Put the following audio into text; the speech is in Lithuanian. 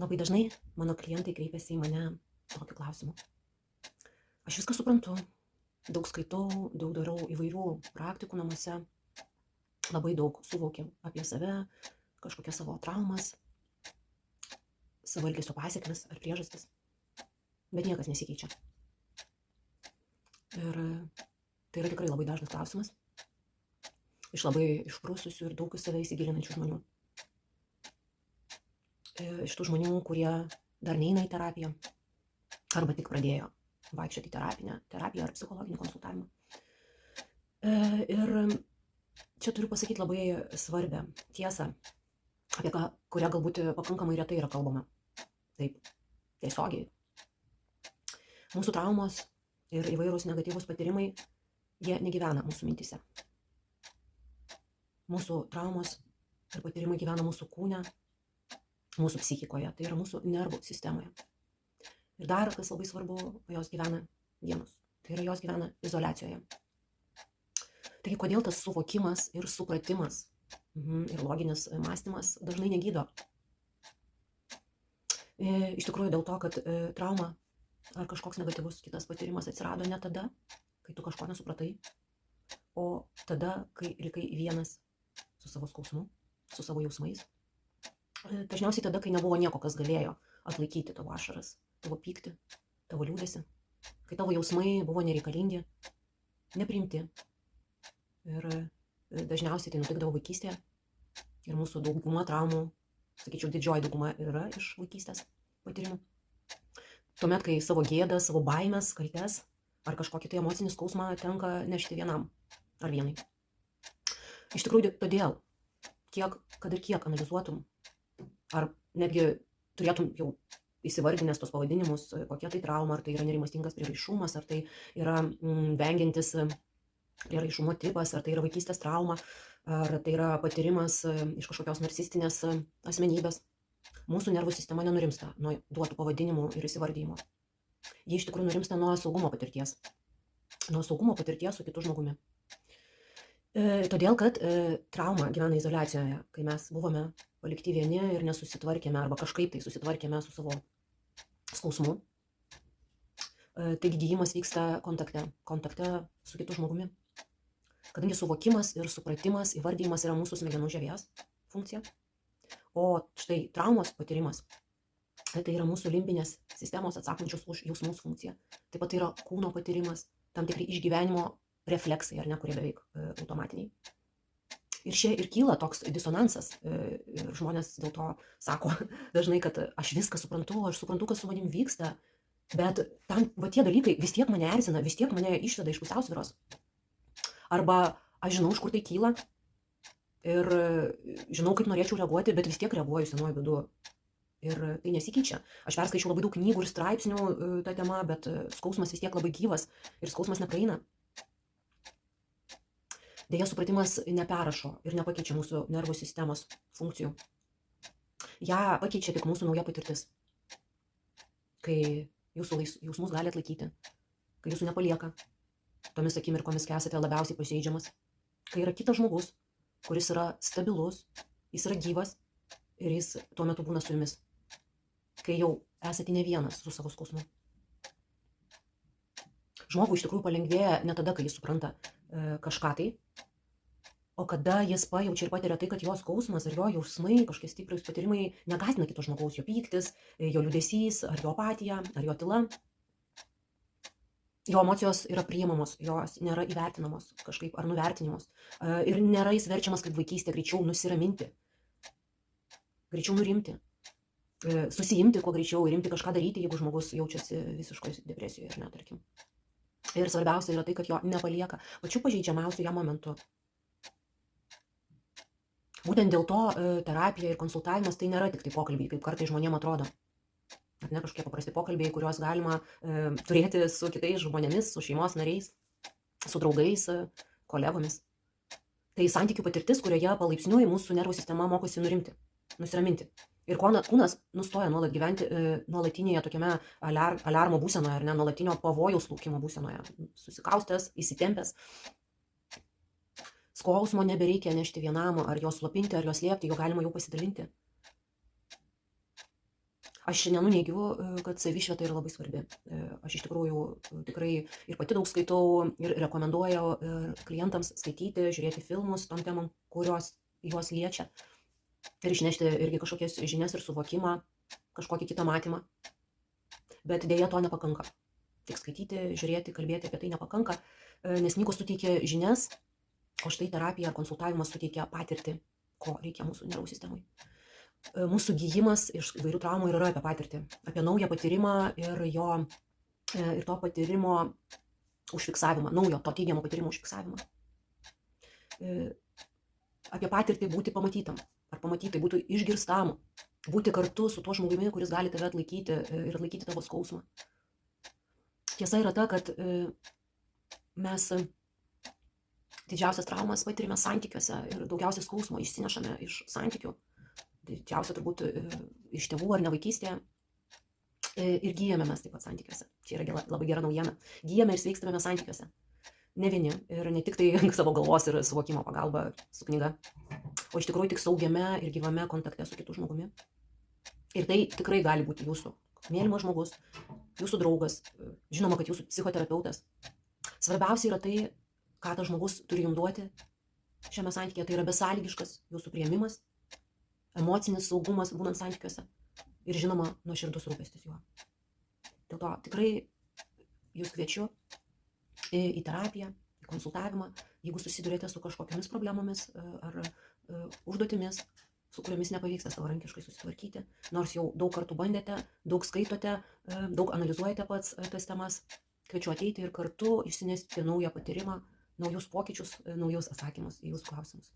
Labai dažnai mano klientai kreipiasi į mane tokiu klausimu. Aš viską suprantu, daug skaitau, daug darau įvairių praktikų namuose, labai daug suvokiu apie save, kažkokias savo traumas, savo elgesio pasiekmes ar priežastis, bet niekas nesikeičia. Ir tai yra tikrai labai dažnas klausimas iš labai išprususių ir daug į save įsigilinančių žmonių. Iš tų žmonių, kurie dar neina į terapiją arba tik pradėjo vaikščioti į terapiją ar psichologinį konsultavimą. Ir čia turiu pasakyti labai svarbią tiesą, apie kurią galbūt pakankamai retai yra kalbama. Taip, tiesiogiai. Mūsų traumos ir įvairūs negatyvūs patyrimai, jie negyvena mūsų mintise. Mūsų traumos ir patyrimai gyvena mūsų kūne, mūsų psichikoje, tai yra mūsų nervų sistemoje. Ir dar, kas labai svarbu, jos gyvena vienos, tai yra jos gyvena izoliacijoje. Taigi, kodėl tas suvokimas ir supratimas ir loginis mąstymas dažnai negydo? Iš tikrųjų dėl to, kad trauma ar kažkoks negatyvus kitas patyrimas atsirado ne tada, kai tu kažko nesupratai, o tada, kai likai vienas su savo skausmu, su savo jausmais. Dažniausiai tada, kai nebuvo nieko, kas galėjo atlaikyti tavo ašaras, tavo pyktį, tavo liūdesį, kai tavo jausmai buvo nereikalingi, nepriimti. Ir dažniausiai tai nutikdavo vaikystėje. Ir mūsų dauguma traumų, sakyčiau, didžioji dauguma yra iš vaikystės patyrimų. Tuomet, kai savo gėdą, savo baimės, kaltes ar kažkokį tai emocinį skausmą tenka nešti vienam ar vienai. Iš tikrųjų, todėl, kad ir kiek analizuotum, ar netgi turėtum jau įsivardinęs tos pavadinimus, kokia tai trauma, ar tai yra nerimastingas prieraišumas, ar tai yra vengiantis prieraišumo tipas, ar tai yra vaikystės trauma, ar tai yra patyrimas iš kažkokios narcisistinės asmenybės. Mūsų nervų sistema nenurimsta nuo duotų pavadinimų ir įsivardijimo. Jie iš tikrųjų nurimsta nuo saugumo patirties. Nuo saugumo patirties su kitu žmogumi. Todėl, kad trauma gyvena izoliacijoje, kai mes buvome palikti vieni ir nesusitvarkėme, arba kažkaip tai susitvarkėme su savo skausmu. Taigi gydymas vyksta kontakte su kitu žmogumi. Kadangi suvokimas ir supratimas, įvardymas yra mūsų smegenų žievės funkcija, o štai traumos patyrimas, tai yra mūsų limbinės sistemos atsakančios už jausmus funkciją. Taip pat tai yra kūno patyrimas, tam tikri išgyvenimo refleksai, ar ne, kurie beveik automatiniai. Ir čia ir kyla toks disonansas. Ir žmonės dėl to sako dažnai, kad aš viską suprantu, aš suprantu, kas su manim vyksta, bet tam, va tie dalykai vis tiek mane erzina, vis tiek mane išveda iš pusiausvyros. Arba aš žinau, iš kur tai kyla ir žinau, kaip norėčiau reaguoti, bet vis tiek reaguoju senuoju būdu. Ir tai nesikeičia. Aš perskaičiau labai daug knygų ir straipsnių tą temą, bet skausmas vis tiek labai gyvas ir skausmas nepraeina. Deja, supratimas neperašo ir nepakeičia mūsų nervų sistemos funkcijų. Ja pakeičia tik mūsų nauja patirtis. Kai jūsų jausmus gali atlaikyti, kai jūsų nepalieka tomis akimirkomis, kai esate labiausiai pažeidžiamas, kai yra kitas žmogus, kuris yra stabilus, jis yra gyvas ir jis tuo metu būna su jumis. Kai jau esate ne vienas su savo skausmu. Žmogui iš tikrųjų palengvėja ne tada, kai jis supranta kažką tai, o kada jis pajaučia ir patiria tai, kad jo skausmas ar jo jausmai, kažkokie stipriaus patyrimai negąsdina kito žmogaus, jo pyktis, jo liūdesys, ar jo apatija, ar jo tyla. Jo emocijos yra priimamos, jos nėra įvertinamos kažkaip ar nuvertinimos. Ir nėra jis verčiamas kaip vaikystė greičiau nusiraminti, greičiau nurimti, susiimti kuo greičiau ir imti kažką daryti, jeigu žmogus jaučiasi visiškoje depresijoje, ar ne, tarkim. Ir svarbiausia yra tai, kad jo nepalieka pačiu pažeidžiamiausiu jam momentu. Būtent dėl to terapija ir konsultavimas tai nėra tik tai pokalbiai, kaip kartais žmonėms atrodo. Ar ne, kažkokie paprasti pokalbiai, kuriuos galima turėti su kitais žmonėmis, su šeimos nariais, su draugais, kolegomis. Tai santykių patirtis, kurioje palaipsniui mūsų nervų sistema mokosi nusiraminti. Ir kūnas nustoja nuolat gyventi nuolatinėje tokiame aliarmo būsenoje, ar ne, nuolatinio pavojaus laukimo būsenoje, susikaustęs, įsitempęs. Skausmo nebereikia nešti vienam, ar jo slopinti, ar jo slėpti, jo galima jau pasidalinti. Aš nenuneigiu, kad savišvieta yra labai svarbi. Aš iš tikrųjų tikrai ir pati daug skaitau ir rekomenduoju klientams skaityti, žiūrėti filmus tom temom, kurios juos liečia. Ir išnešti irgi kažkokias žinias ir suvokimą, kažkokį kitą matymą. Bet dėja to nepakanka. Tik skaityti, žiūrėti, kalbėti apie tai nepakanka, nes knygos suteikia žinias, o štai terapija ar konsultavimas suteikia patirtį, ko reikia mūsų nervų sistemai. Mūsų gyjimas iš įvairių traumų yra apie patirtį, apie naują patyrimą ir to patyrimo užfiksavimą, naujo to teigiamo patyrimo užfiksavimą. Apie patirtį būti pamatytam, ar pamatytai, būti išgirstam, būti kartu su tuo žmogumi, kuris gali tave atlaikyti ir atlaikyti tavo skausmą. Tiesa yra ta, kad mes didžiausias traumas patiriame santykiuose ir daugiausiai skausmo išsinešame iš santykių. Didžiausia turbūt iš tėvų ar ne vaikystėje. Ir gyjame mes taip pat santykiuose. Čia yra labai gera naujiena. Gyjame ir sveikstame mes santykiuose. Ne vieni ir ne tik tai savo galvos ir suvokimo pagalba su knyga, o iš tikrųjų tik saugiame ir gyvame kontakte su kitu žmogumi. Ir tai tikrai gali būti jūsų mylimas žmogus, jūsų draugas, žinoma, kad jūsų psichoterapeutas. Svarbiausia yra tai, ką tas žmogus turi jums duoti šiame santykėje. Tai yra besąlygiškas jūsų priėmimas, emocinis saugumas būnant santykiuose ir žinoma nuoširdus rūpestis juo. Dėl to tikrai jūs kviečiu į terapiją, į konsultavimą, jeigu susidurėte su kažkokiamis problemomis ar užduotimis, su kuriomis nepavyksta savarankiškai susitvarkyti, nors jau daug kartų bandėte, daug skaitote, daug analizuojate pats tas temas, kviečiu ateiti ir kartu išsinešti naują patyrimą, naujus pokyčius, naujus atsakymus į jūsų klausimus.